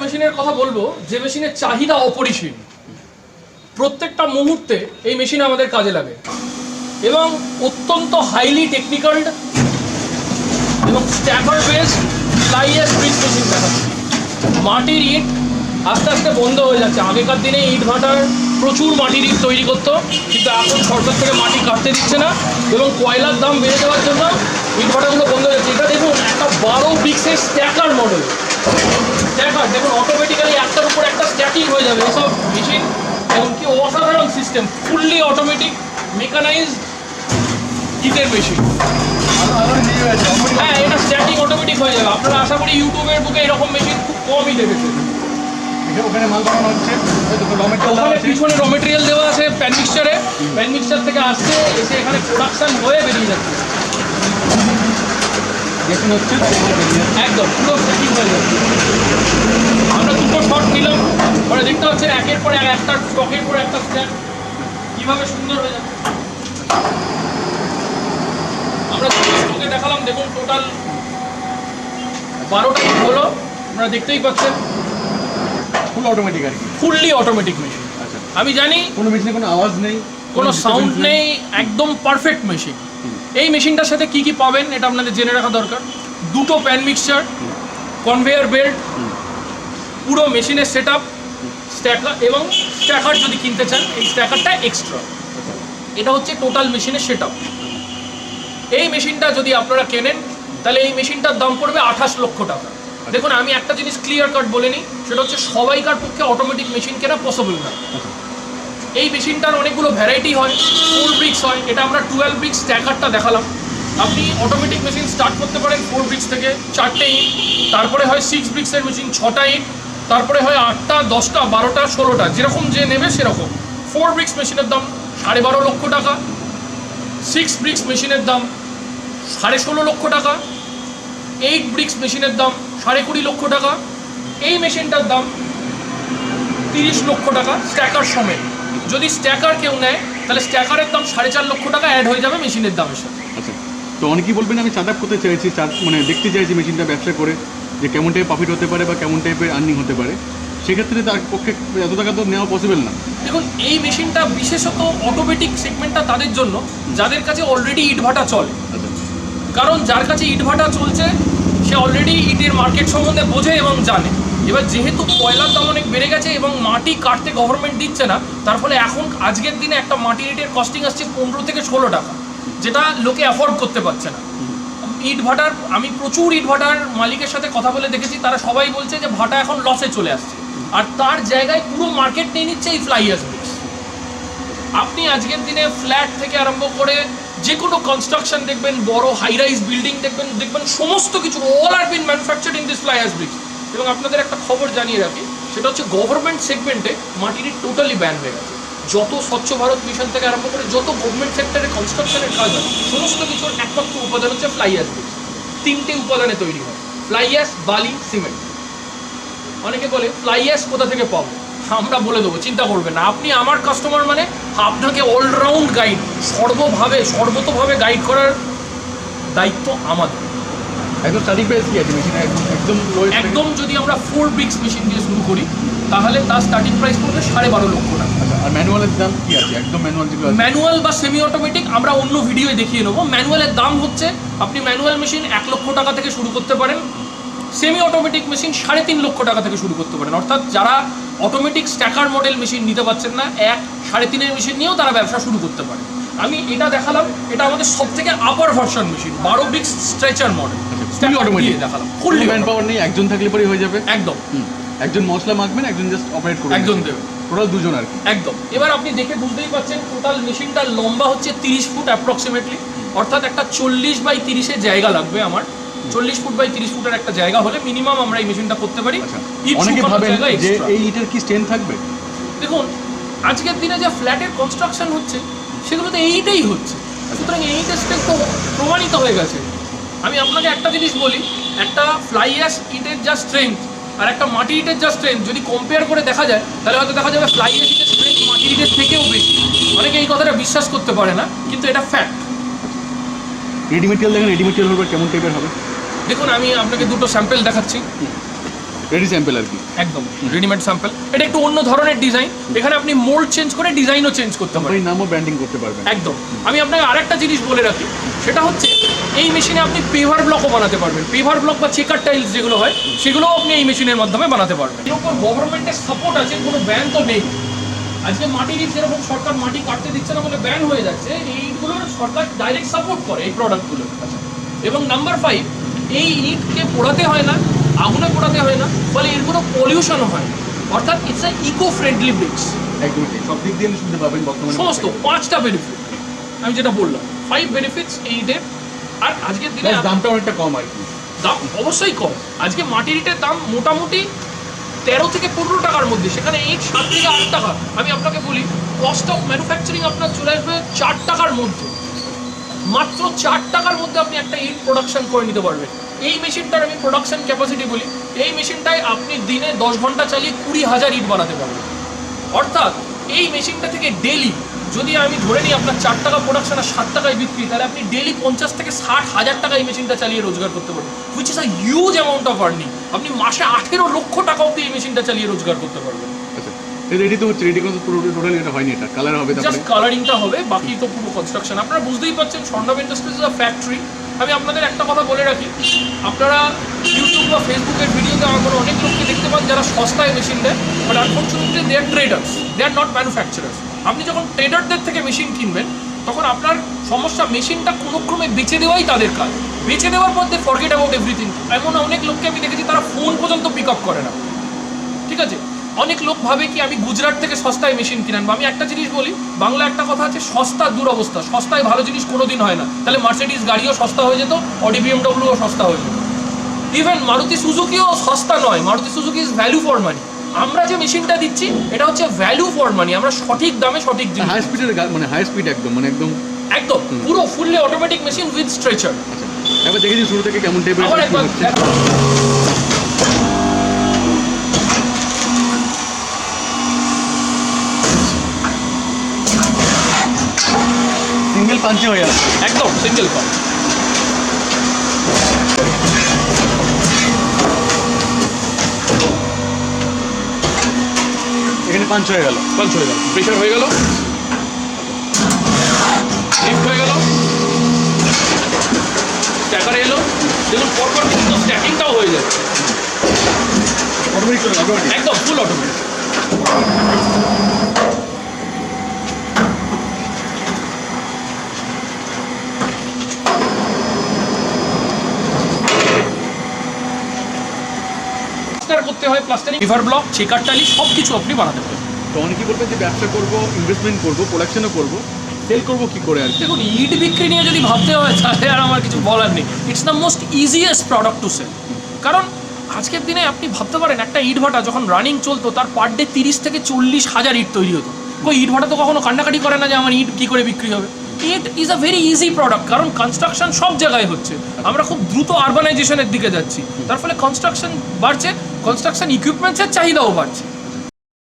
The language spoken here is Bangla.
মেশিনের কথা বলবো যে মেশিনের চাহিদা অপরিসীম। প্রত্যেকটা মুহূর্তে এই মেশিন আমাদের কাজে লাগে এবং অত্যন্ত হাইলি টেকনিক্যাল এবং stacker base fly ash brick machine দেখাচ্ছে। মাটির ইট আস্তে আস্তে বন্ধ হয়ে যাচ্ছে। আগেকার দিনে ইট ভাটার প্রচুর মাটির ইট তৈরি করতো, কিন্তু এখন সরকার থেকে মাটি কাটতে দিচ্ছে না এবং কয়লার দাম বেড়ে যাওয়ার জন্য ইট ভাটাগুলো বন্ধ হয়ে যাচ্ছে। এটা দেখুন একটা 12 ব্রিক্সের স্ট্যাকার মডেল। স্ট্যাকার দেখুন অটোমেটিক্যালি একটার উপর একটা স্ট্যাকিং হয়ে যাবে এসব মেশিন এবং কি অসাধারণ সিস্টেম, ফুললি অটোমেটিক মেকানাইজড ইটের মেশিন। হ্যাঁ, এটা স্ট্যাকিং অটোমেটিক হয়ে যাবে। আপনারা আশা করি ইউটিউবের বুকে এরকম মেশিন খুব কমই দেখেছেন। ওখানে মাল বানানো হচ্ছে, পিছনে র মেটেরিয়াল দেওয়া আছে প্যান মিক্সচারে, প্যান মিক্সচার থেকে আসছে এসে এখানে প্রোডাকশন হয়ে বেরিয়ে যাচ্ছে। একদম পুরো সেটিং হয়ে যাচ্ছে। আমরা দুটো শট নিলাম, পরে দেখতে পাচ্ছেন একের পর একটা স্টকের পর একটা স্ট্যাক কিভাবে সুন্দর হয়ে যাচ্ছে। আমরা স্টকে দেখালাম, দেখুন টোটাল 12টা হলো, আপনারা দেখতেই পাচ্ছেন ফুল অটোমেটিক আর কি, ফুললি অটোমেটিক মেশিন। আচ্ছা, আমি জানি কোনো মেশিনে কোনো আওয়াজ নেই, কোনো সাউন্ড নেই, একদম পারফেক্ট মেশিন। এই মেশিনটার সাথে কি কি পাবেন এটা আপনাদের জেনে রাখা দরকার। দুটো প্যান মিক্সচার, কনভেয়ার বেল্ট, পুরো মেশিনের সেট আপ, স্ট্যাকার এবং স্ট্যাকার যদি কিনতে চান এই স্ট্যাকারটা এক্সট্রা। এটা হচ্ছে টোটাল মেশিনের সেট আপ। এই মেশিনটা যদি আপনারা কেনেন তাহলে এই মেশিনটার দাম পড়বে 28 লক্ষ টাকা। দেখুন আমি একটা জিনিস ক্লিয়ার কাট বলে নিই, সেটা হচ্ছে সবাইকার পক্ষে অটোমেটিক মেশিন কেনা পসিবল না। এই মেশিনটার অনেকগুলো ভ্যারাইটি হয়, 4 ব্রিক্স হয়, এটা আমরা 12 ব্রিক্স স্ট্যাকারটা দেখালাম। আপনি অটোমেটিক মেশিন স্টার্ট করতে পারেন 4 ব্রিক্স থেকে, 4টে ইট, তারপরে হয় 6 ব্রিক্সের মেশিন 6টা ইট, তারপরে হয় 8টা, 10টা, 12টা, 16টা, যেরকম যে নেবে সেরকম। 4 ব্রিক্স মেশিনের দাম 12.5 লক্ষ টাকা, 6 ব্রিক্স মেশিনের দাম 16.5 লক্ষ টাকা, 8 ব্রিক্স মেশিনের দাম 20.5 লক্ষ টাকা। এই মেশিনটার দাম 30 লক্ষ টাকা স্ট্যাকার সমেত। যদি স্ট্যাকার কেউ নেয় তাহলে স্ট্যাকারের দাম 4.5 লক্ষ টাকা অ্যাড হয়ে যাবে মেশিনের দামের সাথে। আচ্ছা, তো অনেকেই বলবেন আমি চার্ট আপ করতে চাইছি, মানে দেখতে চাইছি মেশিনটা ব্যবসা করে যে কেমন টাইপের প্রফিট হতে পারে বা কেমন টাইপের আর্নিং হতে পারে, সেক্ষেত্রে তার পক্ষে এত টাকা তো নেওয়া পসিবল না। দেখুন এই মেশিনটা বিশেষত অটোমেটিক সেগমেন্টটা তাদের জন্য যাদের কাছে অলরেডি ইটভাটা চলে। কারণ যার কাছে ইটভাটা চলছে সে অলরেডি ইটের মার্কেট সম্বন্ধে বোঝে এবং জানে। এবার যেহেতু কয়লার দাম অনেক বেড়ে গেছে এবং মাটি কাটতে গভর্নমেন্ট দিচ্ছে না, তার ফলে এখন আজকের দিনে একটা মাটির ইটের কস্টিং আসছে 15 থেকে 16 টাকা, যেটা লোকে অ্যাফোর্ড করতে পারছে না। ইট ভাটার আমি প্রচুর ইট ভাটার মালিকের সাথে কথা বলে দেখেছি, তারা সবাই বলছে যে ভাটা এখন লসে চলে আসছে, আর তার জায়গায় পুরো মার্কেট নিয়ে নিচ্ছে এই ফ্লাই অ্যাশ ব্রিক্স। আপনি আজকের দিনে ফ্ল্যাট থেকে আরম্ভ করে যে কোনো কনস্ট্রাকশন দেখবেন, বড় হাই রাইজ বিল্ডিং দেখবেন সমস্ত কিছু all are been manufactured in this fly ash bricks. এবং আপনাদের একটা খবর জানিয়ে রাখি, সেটা হচ্ছে গভর্নমেন্ট সেগমেন্টে মাটির ইট টোটালি ব্যান হয়ে গেছে। যত স্বচ্ছ ভারত মিশন থেকে আরম্ভ করে যত গভর্নমেন্ট সেক্টরে কনস্ট্রাকশনের কাজ হয় সমস্ত কিছুর একমাত্র উপাদান হচ্ছে ফ্লাই অ্যাশ ব্রিক্স। 3টে উপাদানে তৈরি হয়, ফ্লাই অ্যাশ, বালি, সিমেন্ট। অনেকে বলে ফ্লাই অ্যাশ কোথা থেকে পাবো, আমরা বলে দেবো, চিন্তা করবেন না। আপনি আমার কাস্টমার মানে আপনাকে অলরাউন্ড গাইড, সর্বতোভাবে গাইড করার দায়িত্ব আমাদের। একদম স্টার্টিং প্রাইস কি আছে মেশিন? একদম যদি আমরা 4 ব্রিক্স মেশিন দিয়ে শুরু করি তাহলে তার স্টার্টিং প্রাইস পড়বে 12.5 লক্ষ টাকা। আর ম্যানুয়ালের দাম কি আছে? একদম ম্যানুয়াল যেগুলো ম্যানুয়াল বা সেমি অটোমেটিক আমরা অন্য ভিডিওয়ে দেখিয়ে নেবো। ম্যানুয়ালের দাম হচ্ছে, আপনি ম্যানুয়াল মেশিন 1 লক্ষ টাকা থেকে শুরু করতে পারেন, সেমি অটোমেটিক মেশিন 3.5 লক্ষ টাকা থেকে শুরু করতে পারেন। অর্থাৎ যারা অটোমেটিক স্ট্যাকার মডেল মেশিন নিতে পারছেন না, 1-3.5 মেশিন নিয়েও তারা ব্যবসা শুরু করতে পারে। আমি এটা দেখালাম, এটা আমাদের সব থেকে upper version machine, 12 bricks stretcher model, automatic দেখালাম। ফুল ম্যান পাওয়ার নেই, একজন থাকলে পরেই হয়ে যাবে। একদম, একজন মশলা মাখবেন, একজন জাস্ট অপারেট করবেন, একজন দেবে, টোটাল দুজন আর কি। একদম। এবার আপনি দেখে বুঝতেই পারছেন টোটাল মেশিনটার লম্বা হচ্ছে 30 ফুট অ্যাপ্রক্সিমেটলি, অর্থাৎ একটা 40x30 এর জায়গা লাগবে আমার। 40 ফুট বাই 30 ফুটের একটা জায়গা হলে মিনিমাম আমরা এই মেশিনটা করতে পারি। অনেকে ভাবেন যে এই ইটের কি স্ট্রেন্থ থাকবে? দেখুন আজকের দিনে যে ফ্ল্যাটের কনস্ট্রাকশন হচ্ছে সেগুলোতে এইটাই হচ্ছে, সুতরাং এইটার স্ট্রেন্থ তো প্রমাণিত হয়ে গেছে। আমি আপনাকে একটা জিনিস বলি, একটা ফ্লাই অ্যাশ ইটের যা স্ট্রেংথ আর একটা মাটি ইটের যা স্ট্রেংথ যদি কম্পেয়ার করে দেখা যায় তাহলে হয়তো দেখা যাবে ফ্লাই অ্যাশ ইটের স্ট্রেংথ মাটি ইটের থেকেও বেশি। অনেকে এই কথাটা বিশ্বাস করতে পারে না, কিন্তু এটা ফ্যাক্ট। রেডি মেটেরিয়াল দেখেন, রেডি মেটেরিয়াল হবে কেমন টাইপের হবে? দেখুন আমি আপনাকে দুটো স্যাম্পেল দেখাচ্ছি। রেডি স্যাম্পল আর কি, একদম রেডিমেড স্যাম্পল। এটা একটু অন্য ধরনের ডিজাইন, এখানে আপনি মোল্ড চেঞ্জ করে ডিজাইনও চেঞ্জ করতে পারেন, নামও ব্র্যান্ডিং করতে পারবেন। একদম। আমি আপনাকে আরেকটা জিনিস বলে রাখি, সেটা হচ্ছে এই মেশিনে আপনি পেভার ব্লকও বানাতে পারবেন। পেভার ব্লক বা চেকার টাইলস যেগুলো হয় সেগুলোও আপনি এই মেশিনের মাধ্যমে বানাতে পারবেন। এর উপর গভর্নমেন্টের সাপোর্ট আছে, কোনো ব্যান তো নেই। আজকে মাটির ইট যেরকম সরকার মাটি কাটতে দিচ্ছে না বলে ব্যান হয়ে যাচ্ছে, এইগুলোর সরকার ডাইরেক্ট সাপোর্ট করে এই প্রোডাক্টগুলো। এবং নাম্বার 5, এই ইটকে পোড়াতে হয় না, আগুনে পোড়াতে হয় না, ফলে এর কোনো পলিউশনও হয় না। অর্থাৎ it's a eco friendly bricks. একদমই ঠিক, সব দিক দিয়ে শুনতে পাবেন বর্তমানে সমস্ত 5টা বেনিফিট আমি যেটা বললাম, 5 বেনিফিটস এই ইটের। আর আজকের দিনে দামটা অনেকটা কম আর কি, দাম অবশ্যই কম। আজকে মাটির ইটের দাম মোটামুটি 13 থেকে 15 টাকার মধ্যে, সেখানে ইট 7 থেকে 8 টাকা। আমি আপনাকে বলি, কস্ট অফ ম্যানুফ্যাকচারিং আপনার চলে আসবে 4 টাকার মধ্যে। মাত্র 4 টাকার মধ্যে আপনি একটা ইট প্রোডাকশন করে নিতে পারবেন। এই মেশিনটার আমি প্রোডাকশন ক্যাপাসিটি বলি, এই মেশিনটায় আপনি দিনে 10 ঘন্টা চালিয়ে 20,000 ইট বানাতে পারবেন। অর্থাৎ এই মেশিনটা থেকে ডেলি যদি আমি ধরে নিই আপনার 4 টাকা প্রোডাকশন আর 7 টাকায় বিক্রি, তাহলে আপনি ডেলি 50 থেকে 60,000 টাকা এই মেশিনটা চালিয়ে রোজগার করতে পারবেন, which is a huge amount of earning. আপনি মাসে 18 লক্ষ টাকা অব্দি এই মেশিনটা চালিয়ে রোজগার করতে পারবেন। রেডি তো হচ্ছে, রেডি কিন্তু পুরো টোটাল এটা হয়নি, এটা কালার হবে, জাস্ট কালারিংটা হবে, বাকি তো পুরো কনস্ট্রাকশন। আপনারা বুঝতেই পারছেন Swarnabh industries is a factory. আমি আপনাদের একটা কথা বলে রাখি, আপনারা ইউটিউব বা ফেসবুকের ভিডিওতে আমার অনেক লোককে দেখতে পান যারা সস্তায় মেশিন দেয়, but unfortunately they are traders, they are not manufacturers. আপনি যখন ট্রেডারদের থেকে মেশিন কিনবেন তখন আপনার সমস্যা, মেশিনটা কোনো ক্রমে বেচে দেওয়াই তাদের কাজ। বেচে দেওয়ার পর দে ফরগেট অ্যাবাউট এভরিথিং। এমন অনেক লোককে আমি দেখেছি তারা ফোন পর্যন্ত পিক আপ করে না, ঠিক আছে? অনেক লোক ভাবে কি আমি গুজরাট থেকে সস্তায় মেশিন কিনে আনবো। আমি একটা জিনিস বলি, বাংলা একটা কথা আছে, সস্তার দুরবস্থা। সস্তায় ভালো জিনিস কোনোদিন হয় না। তাহলে মার্সিডিজ গাড়িও সস্তা হয়ে যেত, অডি বিএমডব্লিউও সস্তা হয়ে যেত, ইভেন মারুতি সুজুকিও সস্তা নয়। Maruti Suzuki is value for money. আমরা যে মেশিনটা দিচ্ছি এটা হচ্ছে ভ্যালু ফর মানি, আমরা সঠিক দামে সঠিক জিনিস। হাই স্পিডের, মানে হাই স্পিড একদম, মানে একদম একদম পুরো fully automatic machine with stretcher. এবার দেখেছি শুরু থেকে কেমন টাইপের সিঙ্গেল পাঞ্চে হয়ে যাচ্ছে, একদম সিঙ্গেল পাঞ্চ। এখানে পাঞ্চ হয়ে গেল, প্রেশার হয়ে গেল, লিফট হয়ে গেল, স্ট্যাকারে এলো। দেখুন পরপর কিন্তু স্ট্যাকিংটাও হয়ে যাচ্ছে, অটোমেটিক, একদম ফুল অটোমেটিক। করতে হয় প্লাস্টারিং, রিভার ব্লক, চেকার টালি সব কিছু আপনি বানাতে পারেন। তো অনেকেই বলবেন যে ব্যবসা করবো, ইনভেস্টমেন্ট করবো, প্রোডাকশনও করবো, সেল করবো কী করে আর কি? দেখুন, ইট বিক্রি নিয়ে যদি ভাবতে হয় তাহলে আর আমার কিছু বলার নেই। It's the most easiest product to sell. কারণ আজকের দিনে আপনি ভাবতে পারেন একটা ইট ভাটা যখন রানিং চলতো তার পার ডে 30 থেকে 40,000 ইট তৈরি হতো। ওই ইট ভাটা তো কখনো কান্নাকাটি করে না যে আমার ইট কী করে বিক্রি হবে। It is a very easy product, কারণ কনস্ট্রাকশন সব জায়গায় হচ্ছে। আমরা খুব দ্রুত আরবানাইজেশনের দিকে যাচ্ছি, তার ফলে কনস্ট্রাকশন বাড়ছে, কনস্ট্রাকশন ইকুইপমেন্টসের চাহিদাও বাড়ছে।